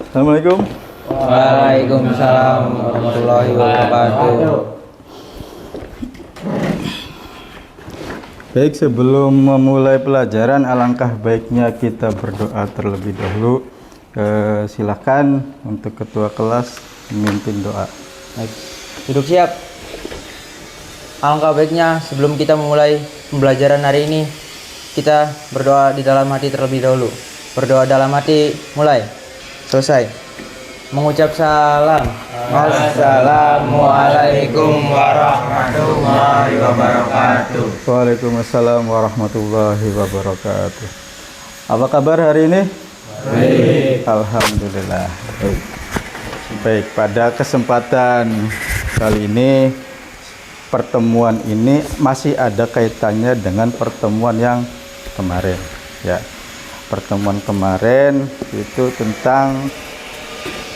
Assalamualaikum. Waalaikumsalam warahmatullahi wabarakatuh. Baik, sebelum memulai pelajaran, alangkah baiknya kita berdoa terlebih dahulu. Silakan untuk ketua kelas memimpin doa. Baik, duduk siap. Alangkah baiknya sebelum kita memulai pembelajaran hari ini, kita berdoa di dalam hati terlebih dahulu. Berdoa dalam hati, mulai. Selesai. Mengucap salam. Assalamualaikum warahmatullahi wabarakatuh. Waalaikumsalam warahmatullahi wabarakatuh. Apa kabar hari ini? Baik. Alhamdulillah. Baik, pada kesempatan kali ini, pertemuan ini masih ada kaitannya dengan pertemuan yang kemarin, ya. Pertemuan kemarin itu tentang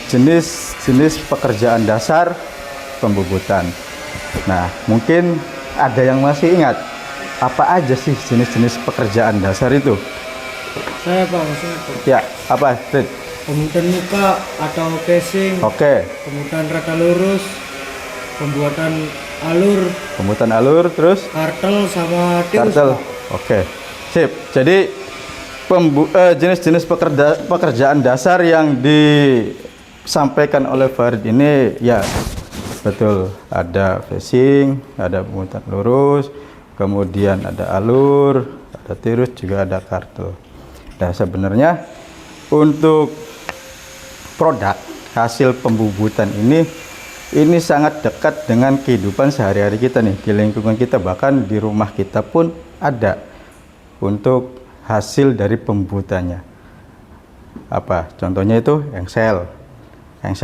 jenis-jenis pekerjaan dasar pembubutan. Nah, mungkin ada yang masih ingat apa aja sih jenis-jenis pekerjaan dasar itu? Saya Pak, maksudnya Pak. Ya, apa, Rid? Pembuatan muka atau casing, Oke, pembuatan rata lurus, pembuatan alur, pembuatan alur, terus kartel sama tirus kartel. Pak. Oke, sip. Jadi jenis-jenis pekerjaan dasar yang disampaikan oleh Farid ini, ya betul, ada facing, ada pembuatan lurus, kemudian ada alur, ada tirus, juga ada kartel. Nah, sebenarnya untuk produk hasil pembubutan ini sangat dekat dengan kehidupan sehari-hari kita nih, di lingkungan kita, bahkan di rumah kita pun ada untuk hasil dari pembubutannya. Apa contohnya? Itu engsel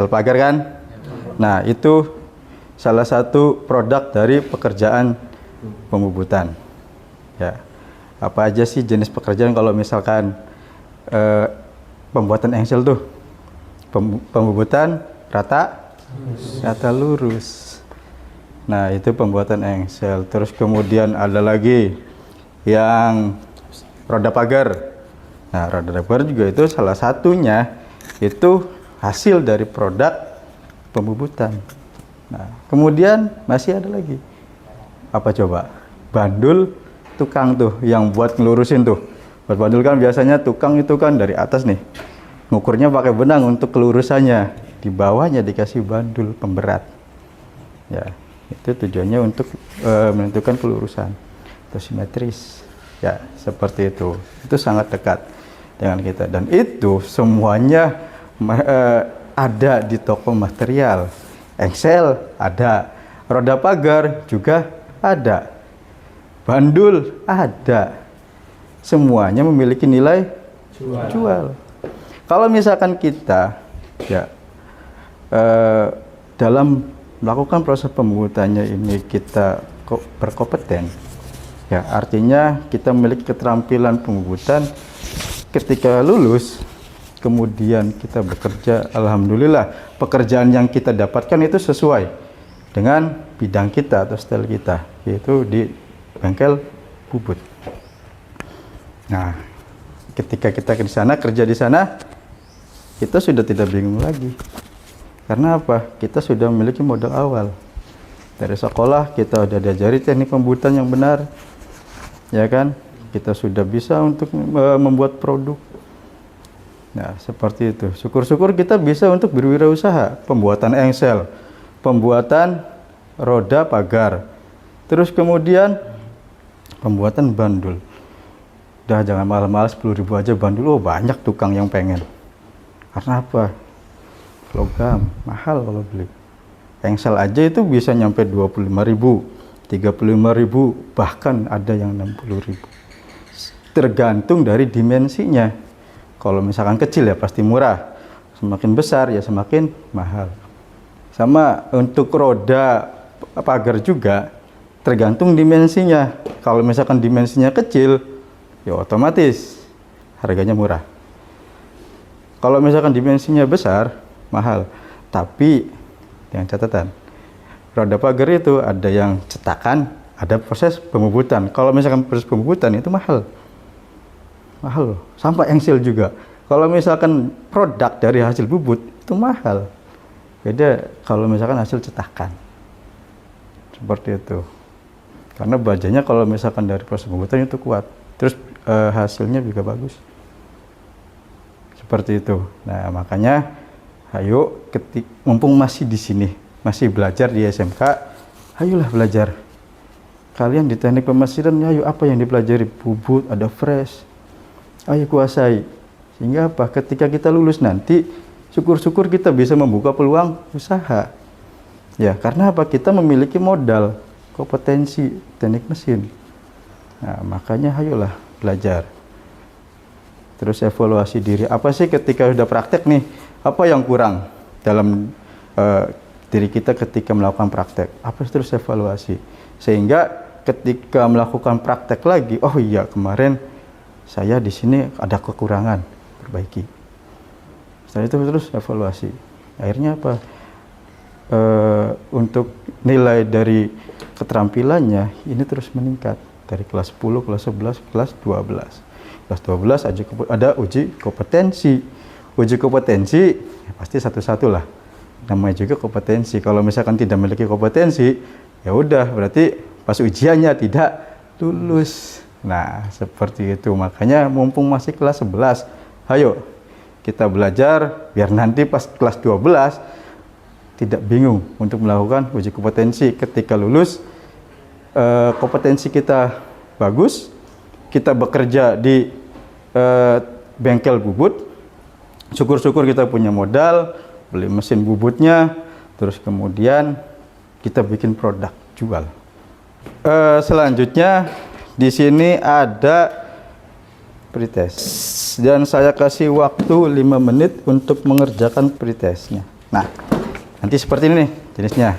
pagar kan. Nah, itu salah satu produk dari pekerjaan pembubutan, ya. Apa aja sih jenis pekerjaan? Kalau misalkan pembuatan engsel tuh pembubutan rata lurus. Nah, itu pembuatan engsel. Terus kemudian ada lagi yang roda pagar. Nah, roda pagar juga itu salah satunya, itu hasil dari produk pembubutan. Nah, kemudian masih ada lagi. Apa coba? Bandul tukang tuh yang buat ngelurusin tuh. Buat bandul kan biasanya tukang itu kan dari atas nih, ngukurnya pakai benang untuk kelurusannya. Di bawahnya dikasih bandul pemberat. Ya, itu tujuannya untuk menentukan kelurusan atau simetris. Ya, seperti itu. Itu sangat dekat dengan kita, dan itu semuanya ada di toko material. Engsel ada, roda pagar juga ada, bandul ada. Semuanya memiliki nilai jual. Kalau misalkan kita, ya, dalam melakukan proses pembuatannya ini kita berkompeten, ya, artinya kita memiliki keterampilan pembubutan. Ketika lulus, kemudian kita bekerja, alhamdulillah pekerjaan yang kita dapatkan itu sesuai dengan bidang kita atau style kita, yaitu di bengkel bubut. Nah, ketika kita di sana, kerja di sana, kita sudah tidak bingung lagi. Karena apa? Kita sudah memiliki modal awal. Dari sekolah kita sudah diajari teknik pembuatan yang benar, ya kan? Kita sudah bisa untuk membuat produk. Nah, seperti itu. Syukur-syukur kita bisa untuk berwirausaha, pembuatan engsel, pembuatan roda pagar, terus kemudian pembuatan bandul. Udah jangan mahal-mahal, 10.000 aja bandul. Oh, banyak tukang yang pengen. Karena apa? Logam mahal kalau beli. Engsel aja itu bisa nyampe 25.000, 35.000, bahkan ada yang 60.000. Tergantung dari dimensinya. Kalau misalkan kecil ya pasti murah, semakin besar ya semakin mahal. Sama untuk roda pagar juga, tergantung dimensinya. Kalau misalkan dimensinya kecil, ya otomatis harganya murah. Kalau misalkan dimensinya besar, mahal. Tapi dengan catatan, roda pagar itu ada yang cetakan, ada proses pembubutan. Kalau misalkan proses pembubutan itu mahal loh. Sampai engsel juga. Kalau misalkan produk dari hasil bubut itu mahal. Beda kalau misalkan hasil cetakan. Seperti itu. Karena bajanya kalau misalkan dari proses pembuatan itu kuat. Terus hasilnya juga bagus. Seperti itu. Nah, makanya ayo mumpung masih di sini, masih belajar di SMK, ayolah belajar. Kalian di teknik pemesiran, ayo apa yang dipelajari? Bubut, ada fresh. Ayo kuasai. Sehingga apa? Ketika kita lulus nanti, syukur-syukur kita bisa membuka peluang usaha. Ya, karena apa? Kita memiliki modal, kompetensi teknik mesin. Nah, makanya ayolah belajar. Terus evaluasi diri. Apa sih ketika sudah praktek nih? Apa yang kurang dalam diri kita ketika melakukan praktek? Apa terus evaluasi? Sehingga ketika melakukan praktek lagi, oh iya kemarin saya di sini ada kekurangan, perbaiki. Setelah itu terus evaluasi. Akhirnya apa? Untuk nilai dari keterampilannya ini terus meningkat dari kelas 10, kelas 11, kelas 12. Kelas 12 ada uji kompetensi. Uji kompetensi ya pasti satu-satu lah. Namanya juga kompetensi. Kalau misalkan tidak memiliki kompetensi, ya udah berarti pas ujiannya tidak lulus. Nah, seperti itu. Makanya mumpung masih kelas 11, ayo kita belajar biar nanti pas kelas 12 tidak bingung untuk melakukan uji kompetensi. Ketika lulus, kompetensi kita bagus, kita bekerja di bengkel bubut, syukur-syukur kita punya modal, beli mesin bubutnya, terus kemudian kita bikin produk jual. Selanjutnya di sini ada pretest dan saya kasih waktu 5 menit untuk mengerjakan pretestnya. Nah, nanti seperti ini nih jenisnya,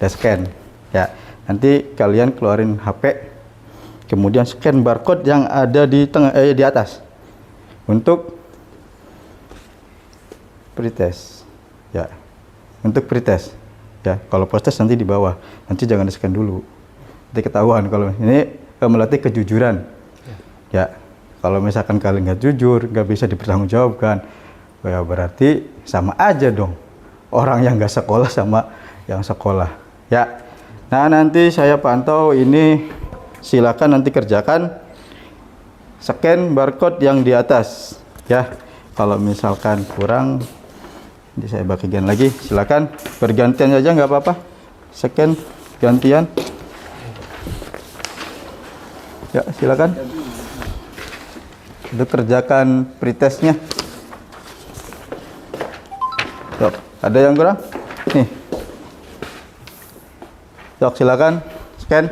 ada scan ya. Nanti kalian keluarin HP, kemudian scan barcode yang ada di di atas untuk pretest ya. Untuk pretest ya, kalau post-test nanti di bawah, nanti jangan di scan dulu, nanti ketahuan. Kalau ini melatih kejujuran ya. Kalau misalkan kalian nggak jujur, nggak bisa dipertanggungjawabkan, ya berarti sama aja dong orang yang nggak sekolah sama yang sekolah ya. Nah, nanti saya pantau ini, silakan nanti kerjakan scan barcode yang di atas ya. Kalau misalkan kurang, nanti saya bagikan lagi, silakan bergantian aja nggak apa-apa, scan gantian ya. Silakan untuk kerjakan pretestnya. Sok, ada yang kurang nih? Sok, silakan scan.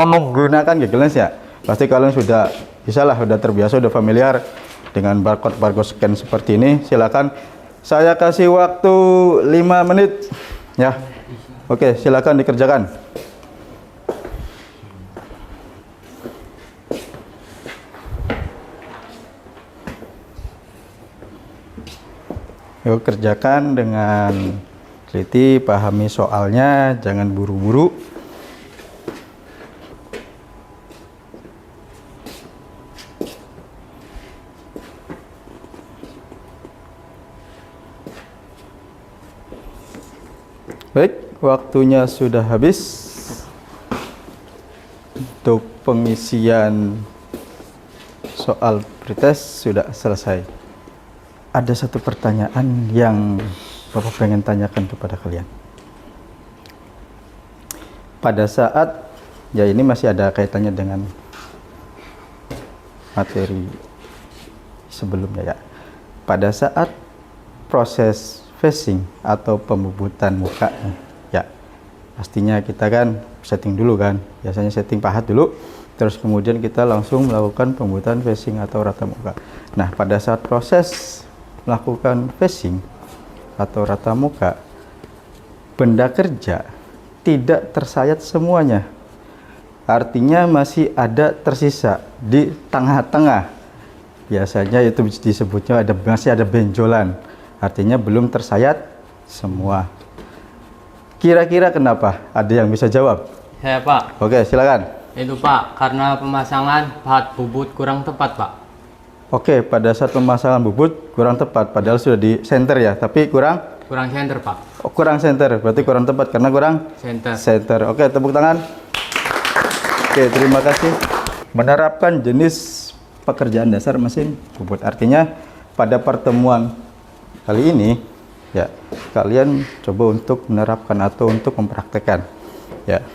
Menggunakan Google Lens ya, pasti kalian sudah bisa lah, sudah terbiasa, sudah familiar dengan barcode scan seperti ini. Silakan, saya kasih waktu 5 menit ya. Oke, silakan dikerjakan. Yuk, kerjakan dengan teliti, pahami soalnya, jangan buru-buru. Baik, waktunya sudah habis untuk pengisian soal pretest, sudah selesai. Ada satu pertanyaan yang Bapak pengen tanyakan kepada kalian. Pada saat, ya ini masih ada kaitannya dengan materi sebelumnya ya. Pada saat proses facing atau pembubutan muka ya, pastinya kita kan setting dulu kan, biasanya setting pahat dulu, terus kemudian kita langsung melakukan pembubutan facing atau rata muka. Nah, pada saat proses melakukan facing atau rata muka, benda kerja tidak tersayat semuanya, artinya masih ada tersisa di tengah-tengah. Biasanya itu disebutnya masih ada benjolan, artinya belum tersayat semua. Kira-kira kenapa? Ada yang bisa jawab? Saya Pak. Oke, silakan. Itu Pak, karena pemasangan pahat bubut kurang tepat Pak. Oke, pada saat pemasangan bubut kurang tepat, padahal sudah di center ya, tapi kurang center, Pak. kurang center, berarti kurang tepat karena kurang center. Oke, tepuk tangan. Oke, terima kasih. Menerapkan jenis pekerjaan dasar mesin bubut. Artinya pada pertemuan kali ini ya, kalian coba untuk menerapkan atau untuk mempraktekkan ya.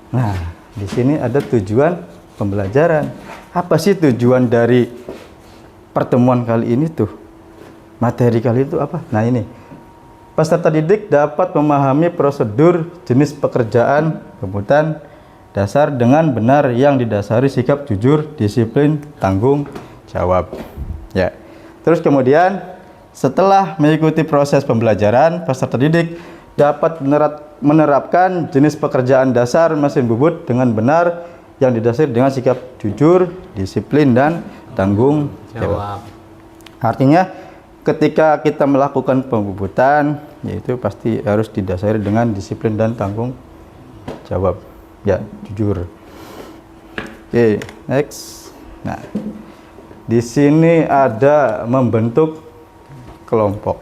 Nah, di sini ada tujuan pembelajaran. Apa sih tujuan dari pertemuan kali ini tuh? Materi kali itu apa? Nah, ini. Peserta didik dapat memahami prosedur jenis pekerjaan kebutuhan dasar dengan benar yang didasari sikap jujur, disiplin, tanggung jawab. Ya. Terus kemudian setelah mengikuti proses pembelajaran, peserta didik dapat menerapkan jenis pekerjaan dasar mesin bubut dengan benar yang didasari dengan sikap jujur, disiplin, dan tanggung jawab. Artinya ketika kita melakukan pembubutan, yaitu pasti harus didasari dengan disiplin dan tanggung jawab. Ya, jujur. Oke, next. Nah, di sini ada membentuk kelompok.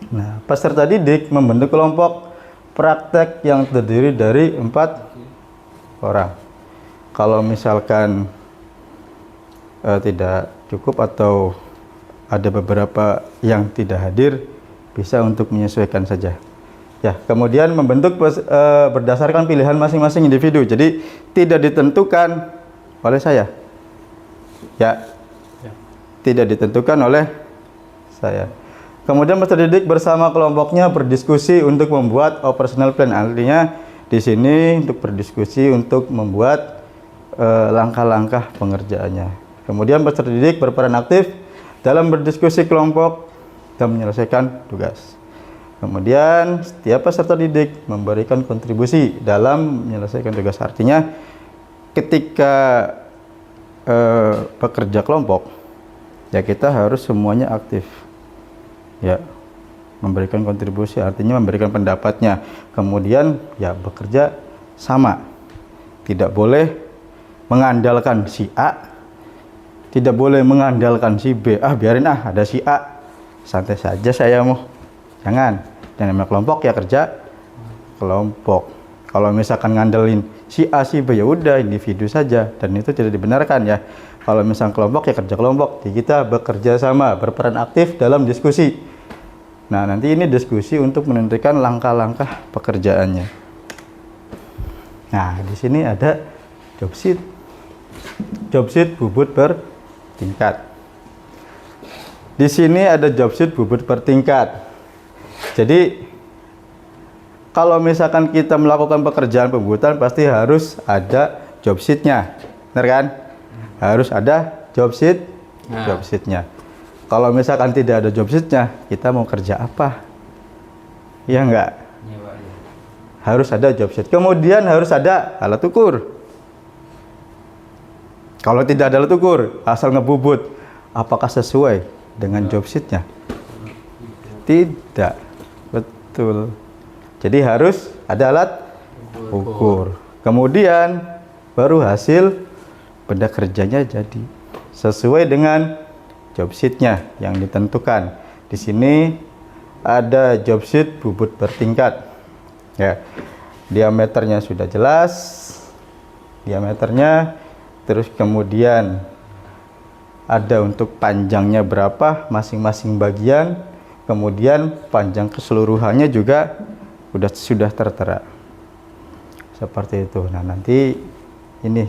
Nah, peserta didik membentuk kelompok praktek yang terdiri dari 4 orang. Kalau misalkan tidak cukup atau ada beberapa yang tidak hadir, bisa untuk menyesuaikan saja. Ya, kemudian membentuk berdasarkan pilihan masing-masing individu. Jadi tidak ditentukan oleh saya. Ya. Tidak ditentukan oleh saya. Kemudian peserta didik bersama kelompoknya berdiskusi untuk membuat operational plan. Artinya di sini untuk berdiskusi untuk membuat langkah-langkah pengerjaannya. Kemudian peserta didik berperan aktif dalam berdiskusi kelompok dan menyelesaikan tugas. Kemudian setiap peserta didik memberikan kontribusi dalam menyelesaikan tugas. Artinya ketika pekerja kelompok, ya kita harus semuanya aktif. Ya, memberikan kontribusi, artinya memberikan pendapatnya. Kemudian ya bekerja sama. Tidak boleh mengandalkan si A, tidak boleh mengandalkan si B. Biarin ada si A, santai saja saya mau. Jangan. Yang namanya kelompok ya kerja kelompok. Kalau misalkan ngandelin si A si B, ya udah individu saja, dan itu tidak dibenarkan ya. Kalau misalkan kelompok ya kerja kelompok. Jadi kita bekerja sama, berperan aktif dalam diskusi. Nah, nanti ini diskusi untuk menentukan langkah-langkah pekerjaannya. Nah, di sini ada job sheet. Job sheet bubut bertingkat. Di sini ada job sheet bubut bertingkat. Jadi kalau misalkan kita melakukan pekerjaan pembubutan, pasti harus ada job sheet-nya. Benar kan? Harus ada job sheet, job sheet-nya. Kalau misalkan tidak ada job sheet-nya, kita mau kerja apa? Iya enggak? Harus ada job sheet. Kemudian harus ada alat ukur. Kalau tidak ada alat ukur, asal ngebubut, apakah sesuai dengan job sheet-nya? Tidak. Betul. Jadi harus ada alat ukur. Kemudian baru hasil benda kerjanya jadi sesuai dengan job sheet-nya yang ditentukan. Di sini ada job sheet bubut bertingkat. Ya, diameternya sudah jelas, diameternya. Terus kemudian ada untuk panjangnya berapa masing-masing bagian. Kemudian panjang keseluruhannya juga sudah tertera. Seperti itu. Nah, nanti ini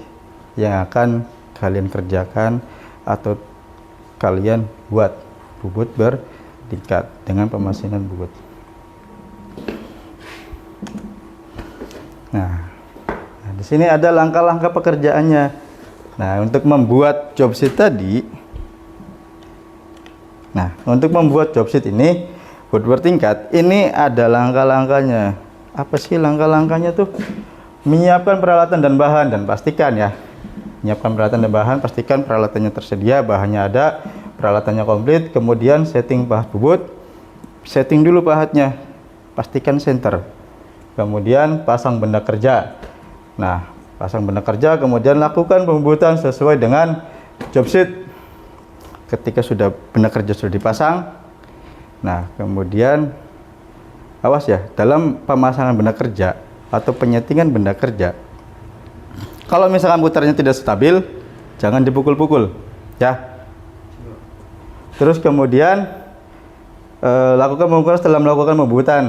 yang akan kalian kerjakan atau kalian buat bubut bertingkat dengan pemasinan bubut. Nah, di sini ada langkah-langkah pekerjaannya. Nah, untuk membuat job sheet tadi, untuk membuat job sheet ini bubut bertingkat, ini ada langkah-langkahnya. Apa sih langkah-langkahnya tuh? Menyiapkan peralatan dan bahan, dan pastikan ya, menyiapkan peralatan dan bahan, pastikan peralatannya tersedia, bahannya ada, peralatannya komplit. Kemudian setting pahat bubut, setting dulu pahatnya, pastikan center. Kemudian pasang benda kerja. Nah, pasang benda kerja, kemudian lakukan pembubutan sesuai dengan job sheet. Ketika sudah benda kerja sudah dipasang, nah kemudian awas ya, dalam pemasangan benda kerja atau penyetingan benda kerja, kalau misalkan putarnya tidak stabil, jangan dipukul-pukul ya. Terus kemudian lakukan pengukuran setelah melakukan pembubutan.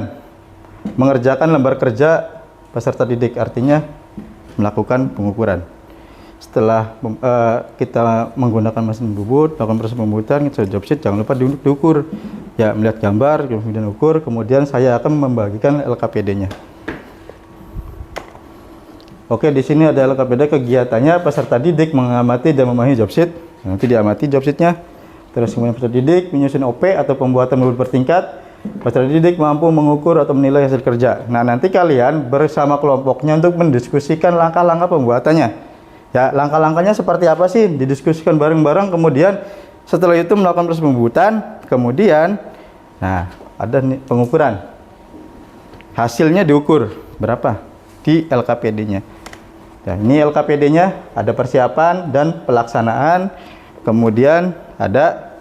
Mengerjakan lembar kerja peserta didik, artinya melakukan pengukuran. Setelah kita menggunakan mesin bubut, melakukan proses pembubutan, job sheet, jangan lupa diukur. Ya, melihat gambar, kemudian ukur, kemudian saya akan membagikan LKPD-nya. Oke, di sini ada LKPD kegiatannya peserta didik mengamati dan memahami job sheet. Nanti diamati job sheet-nya. Terus kemudian peserta didik menyusun OP atau pembuatan bubut bertingkat. Peserta didik mampu mengukur atau menilai hasil kerja. Nah, nanti kalian bersama kelompoknya untuk mendiskusikan langkah-langkah pembuatannya. Ya, langkah-langkahnya seperti apa sih? Didiskusikan bareng-bareng, kemudian setelah itu melakukan proses pembubutan, kemudian nah, ada nih pengukuran. Hasilnya diukur berapa di LKPD-nya. Nah, ini LKPD-nya, ada persiapan dan pelaksanaan, kemudian ada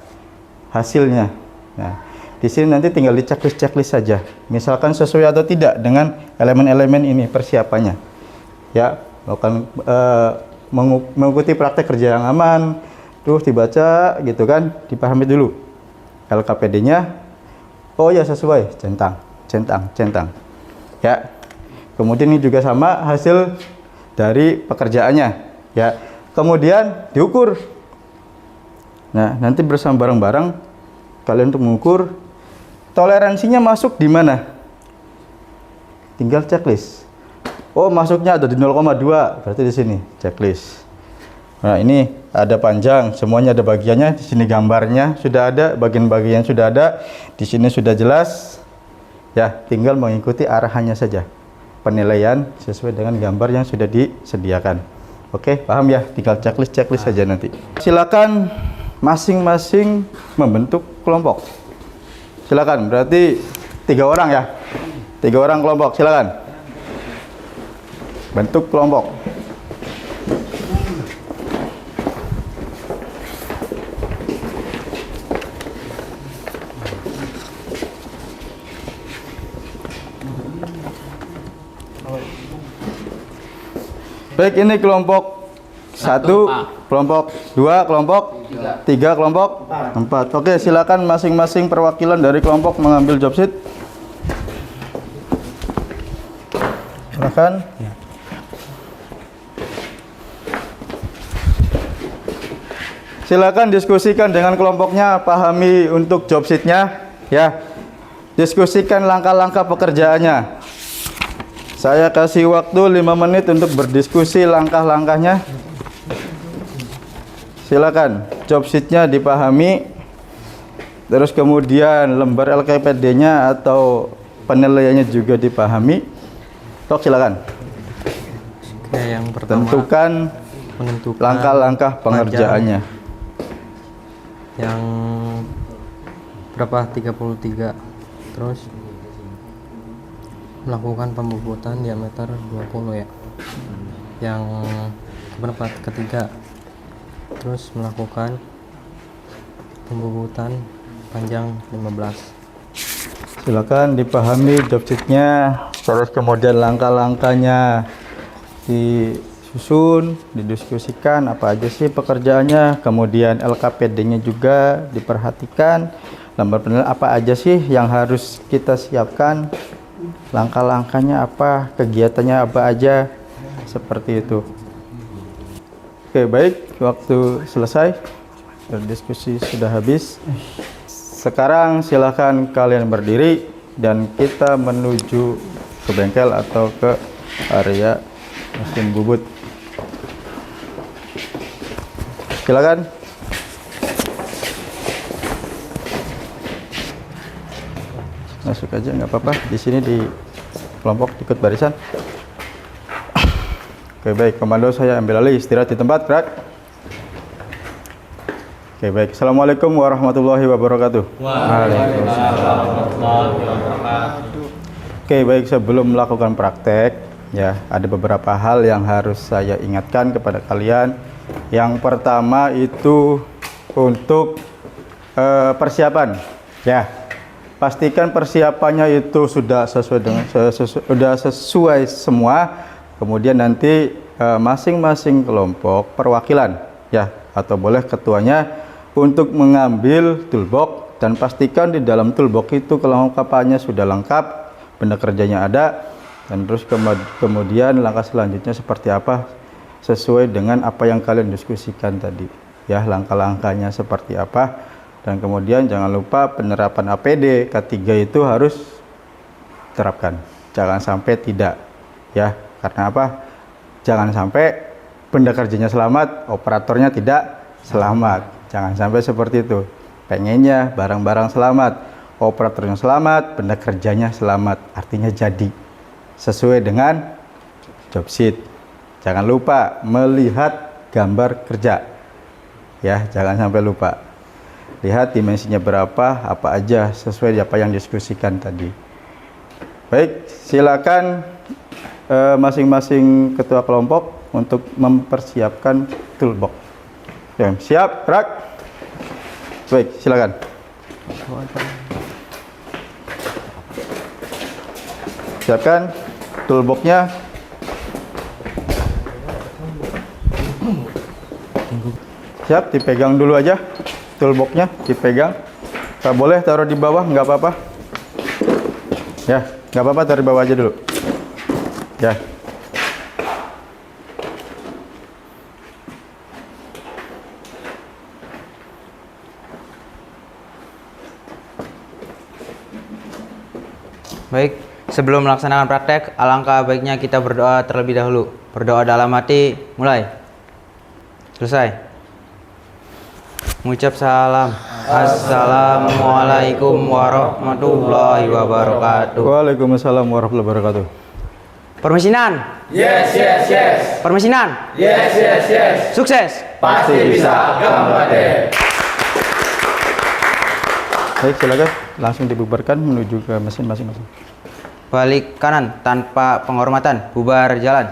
hasilnya. Nah, di sini nanti tinggal di checklist saja. Misalkan sesuai atau tidak dengan elemen-elemen ini persiapannya. Ya, melakukan mengikuti praktek kerja yang aman, terus dibaca gitu kan, dipahami dulu LKPD-nya. Oh ya, sesuai, centang. Ya. Kemudian ini juga sama hasil dari pekerjaannya, ya. Kemudian diukur. Nah, nanti bersama bareng-bareng kalian untuk mengukur toleransinya masuk di mana. Tinggal checklist. Oh, masuknya ada di 0,2, berarti di sini checklist. Nah, ini ada panjang, semuanya ada bagiannya. Di sini gambarnya sudah ada, bagian-bagian sudah ada. Di sini sudah jelas. Ya, tinggal mengikuti arahannya saja. Penilaian sesuai dengan gambar yang sudah disediakan. Oke, paham ya? Tinggal checklist saja nanti. Silakan masing-masing membentuk kelompok. Silakan, berarti 3 orang ya. 3 orang kelompok, silakan. Bentuk kelompok. Baik, ini kelompok 1, kelompok 2, kelompok 3, kelompok 4. Oke, silakan masing-masing perwakilan dari kelompok mengambil job sheet. Silakan. Silakan diskusikan dengan kelompoknya, pahami untuk job sheet-nya, ya. Diskusikan langkah-langkah pekerjaannya. Saya kasih waktu 5 menit untuk berdiskusi langkah-langkahnya. Silakan, job sheet-nya dipahami. Terus kemudian lembar LKPD-nya atau penilaiannya juga dipahami. Tok, silakan. Oke, yang pertama Tentukan menentukan langkah-langkah pengerjaannya. Yang berapa? 33. Terus melakukan pembubutan diameter 20 ya. Yang berapa? Ketiga. Terus melakukan pembubutan panjang 15. Silakan dipahami job sheet-nya, terus kemudian langkah-langkahnya disusun, didiskusikan apa aja sih pekerjaannya, kemudian LKPD-nya juga diperhatikan, lembar penilaian apa aja sih yang harus kita siapkan, langkah-langkahnya apa, kegiatannya apa aja, seperti itu. Oke, baik, waktu selesai, diskusi sudah habis. Sekarang silakan kalian berdiri dan kita menuju ke bengkel atau ke area mesin bubut. Silakan. Masuk aja, nggak apa-apa. Di sini di kelompok ikut barisan. Oke, baik, komando saya ambil alih, istirahat di tempat, gerak. Oke, baik. Assalamualaikum warahmatullahi wabarakatuh. Waalaikumsalam warahmatullahi wabarakatuh. Oke, baik, sebelum melakukan praktek, Ya, ada beberapa hal yang harus saya ingatkan kepada kalian. Yang pertama itu untuk persiapan. Ya, pastikan persiapannya itu sudah sesuai dengan sudah sesuai semua. Kemudian nanti masing-masing kelompok perwakilan, ya, atau boleh ketuanya untuk mengambil toolbox, dan pastikan di dalam toolbox itu kelengkapannya sudah lengkap, benda kerjanya ada. Dan terus kemudian langkah selanjutnya seperti apa sesuai dengan apa yang kalian diskusikan tadi, ya, langkah-langkahnya seperti apa. Dan kemudian jangan lupa penerapan APD K3 itu harus terapkan, jangan sampai tidak, ya. Karena apa? Jangan sampai benda kerjanya selamat, operatornya tidak selamat, jangan sampai seperti itu. Pengennya barang-barang selamat, operatornya selamat, benda kerjanya selamat, artinya jadi sesuai dengan job sheet. Jangan lupa melihat gambar kerja, ya, jangan sampai lupa. Lihat dimensinya berapa, apa aja sesuai apa yang diskusikan tadi. Baik, silakan masing-masing ketua kelompok untuk mempersiapkan toolbox. Ya, siap, rak. Baik, silakan. Siapkan toolboxnya. Siap, dipegang dulu aja toolboxnya, dipegang. Nggak boleh taruh di bawah, nggak apa-apa. Ya, nggak apa-apa, taruh di bawah aja dulu. Ya. Baik, sebelum melaksanakan praktek, alangkah baiknya kita berdoa terlebih dahulu. Berdoa dalam hati, mulai. Selesai. Mengucap salam. Assalamualaikum warahmatullahi wabarakatuh. Waalaikumsalam warahmatullahi wabarakatuh. Permesinan. Yes, yes, yes. Permesinan. Yes, yes, yes. Sukses. Pasti bisa, gambar. Baik, silakan langsung dibubarkan menuju ke mesin masing-masing. Balik kanan tanpa penghormatan, bubar jalan.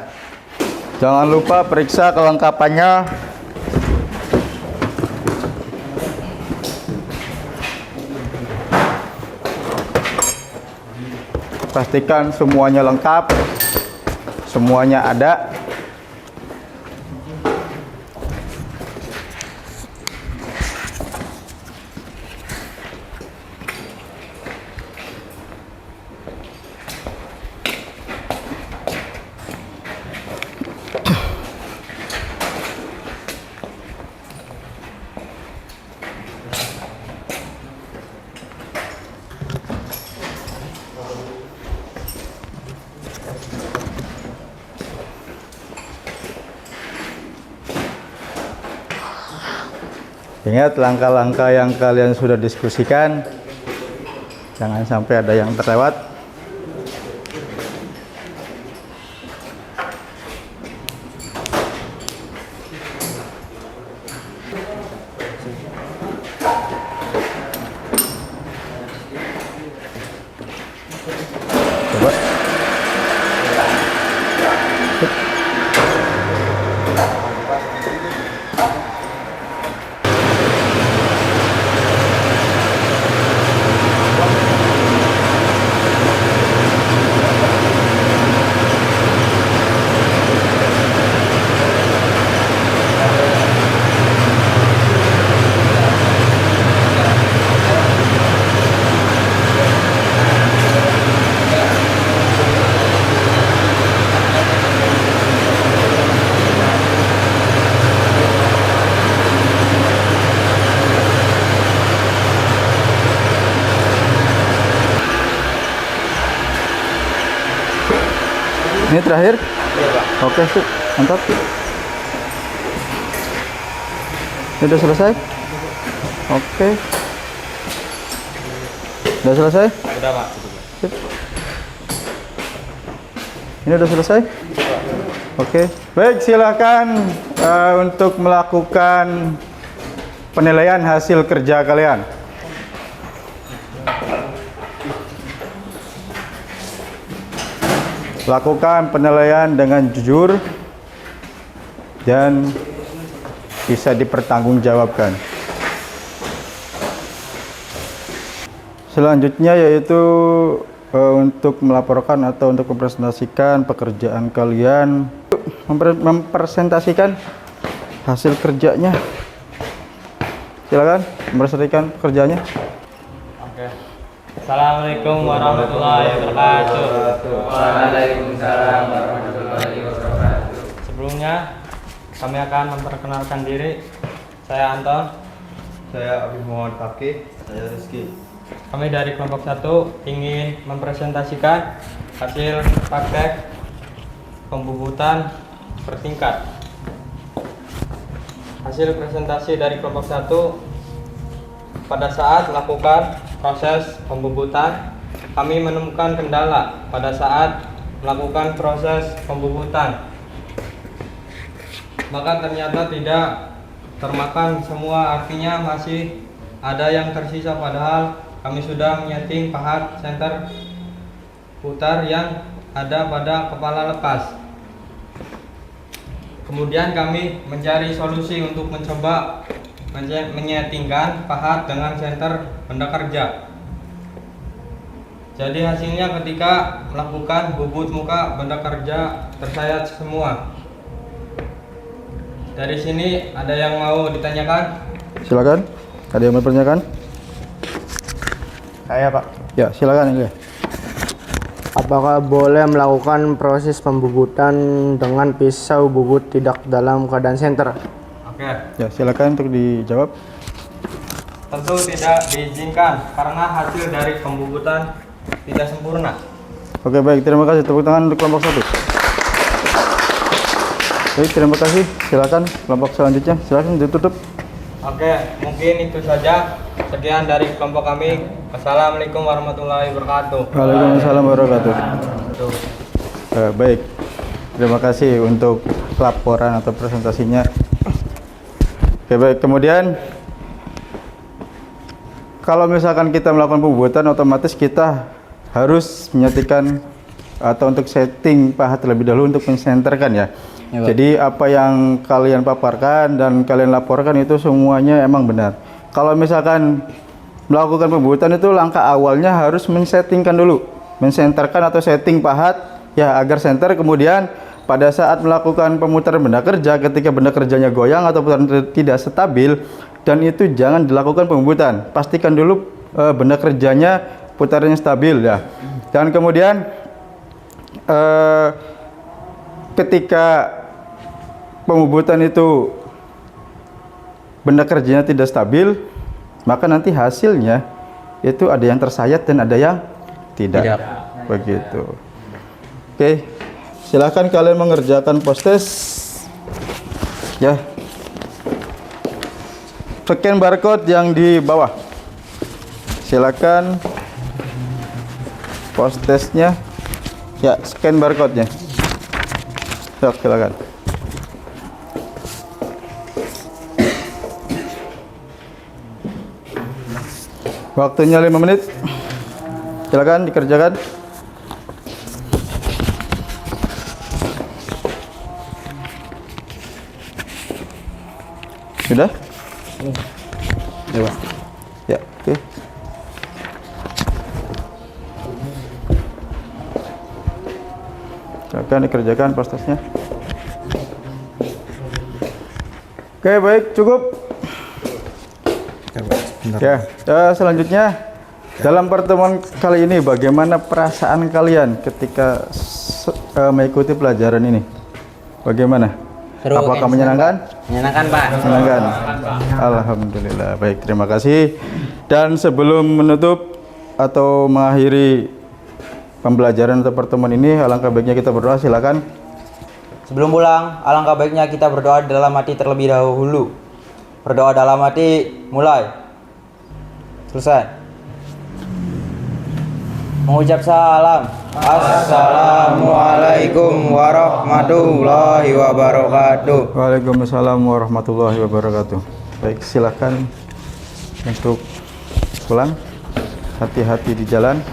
Jangan lupa periksa kelengkapannya. Pastikan semuanya lengkap, semuanya ada. Ingat langkah-langkah yang kalian sudah diskusikan, jangan sampai ada yang terlewat. Coba. Ini terakhir? Iya, Pak. Oke, sip. Mantap. Ini udah selesai? Oke. Udah selesai? Udah, Pak. Sip. Ini udah selesai? Oke. Baik, silakan untuk melakukan penilaian hasil kerja kalian. lakukan penilaian dengan jujur dan bisa dipertanggungjawabkan. Selanjutnya yaitu untuk melaporkan atau untuk mempresentasikan pekerjaan kalian, mempresentasikan hasil kerjanya. Silakan mempresentasikan pekerjaannya. Oke. Assalamualaikum warahmatullahi wabarakatuh. Waalaikumsalam warahmatullahi wabarakatuh. Sebelumnya kami akan memperkenalkan diri. Saya Anton. Saya Abid Muhammad Fakih. Saya Rizky. Kami dari kelompok 1 ingin mempresentasikan hasil praktek pembubutan bertingkat. Hasil presentasi dari kelompok 1, pada saat melakukan proses pembubutan, kami menemukan kendala pada saat melakukan proses pembubutan. Maka ternyata tidak termakan semua, artinya masih ada yang tersisa, padahal kami sudah menyeting pahat senter putar yang ada pada kepala lepas. Kemudian kami mencari solusi untuk mencoba menyetingkan pahat dengan senter benda kerja. Jadi hasilnya ketika melakukan bubut muka benda kerja tersayat semua. Dari sini ada yang mau ditanyakan? Silakan. Ada yang mau bertanyakan? Saya Pak. Ya, silakan ini. Apakah boleh melakukan proses pembubutan dengan pisau bubut tidak dalam keadaan senter? Oke. Ya, silakan untuk dijawab. Tentu tidak diizinkan karena hasil dari pembubutan tidak sempurna. Oke, baik, terima kasih. Tepuk tangan untuk kelompok 1. Baik, terima kasih. Silakan kelompok selanjutnya. Silakan ditutup. Oke, mungkin itu saja. Sekian dari kelompok kami. Assalamualaikum warahmatullahi wabarakatuh. Waalaikumsalam warahmatullahi wabarakatuh. Baik, terima kasih untuk laporan atau presentasinya. Oke, baik. Kemudian kalau misalkan kita melakukan pembuatan, otomatis kita harus menyetikan atau untuk setting pahat terlebih dahulu untuk mensenterkan ya. Jadi apa yang kalian paparkan dan kalian laporkan itu semuanya emang benar. Kalau misalkan melakukan pembuatan itu langkah awalnya harus mensettingkan dulu, mensenterkan atau setting pahat ya agar senter. Kemudian pada saat melakukan pemutaran benda kerja, ketika benda kerjanya goyang atau putaran tidak stabil, dan itu jangan dilakukan pembuatan. Pastikan dulu benda kerjanya putarannya stabil ya. Dan kemudian ketika pembubutan itu benda kerjanya tidak stabil, maka nanti hasilnya itu ada yang tersayat dan ada yang tidak. Begitu. Oke, silakan kalian mengerjakan postes ya. Scan barcode yang di bawah. Silakan postesnya ya, scan barcode-nya. Silakan. Waktunya 5 menit. Silakan dikerjakan. Sudah? Ya, oke. Silakan dikerjakan postesnya. Oke, baik, cukup. Ya, selanjutnya dalam pertemuan kali ini bagaimana perasaan kalian ketika mengikuti pelajaran ini? Bagaimana? Seru, Apakah menyenangkan? Menyenangkan, Pak. Menyenangkan. Alhamdulillah. Baik, terima kasih. Dan sebelum menutup atau mengakhiri pembelajaran atau pertemuan ini, alangkah baiknya kita berdoa. Silakan. Sebelum pulang, alangkah baiknya kita berdoa dalam hati terlebih dahulu. Berdoa dalam hati, mulai. Selesai. Mengucap salam. Assalamualaikum warahmatullahi wabarakatuh. Waalaikumsalam warahmatullahi wabarakatuh. Baik, silakan untuk pulang. Hati-hati di jalan.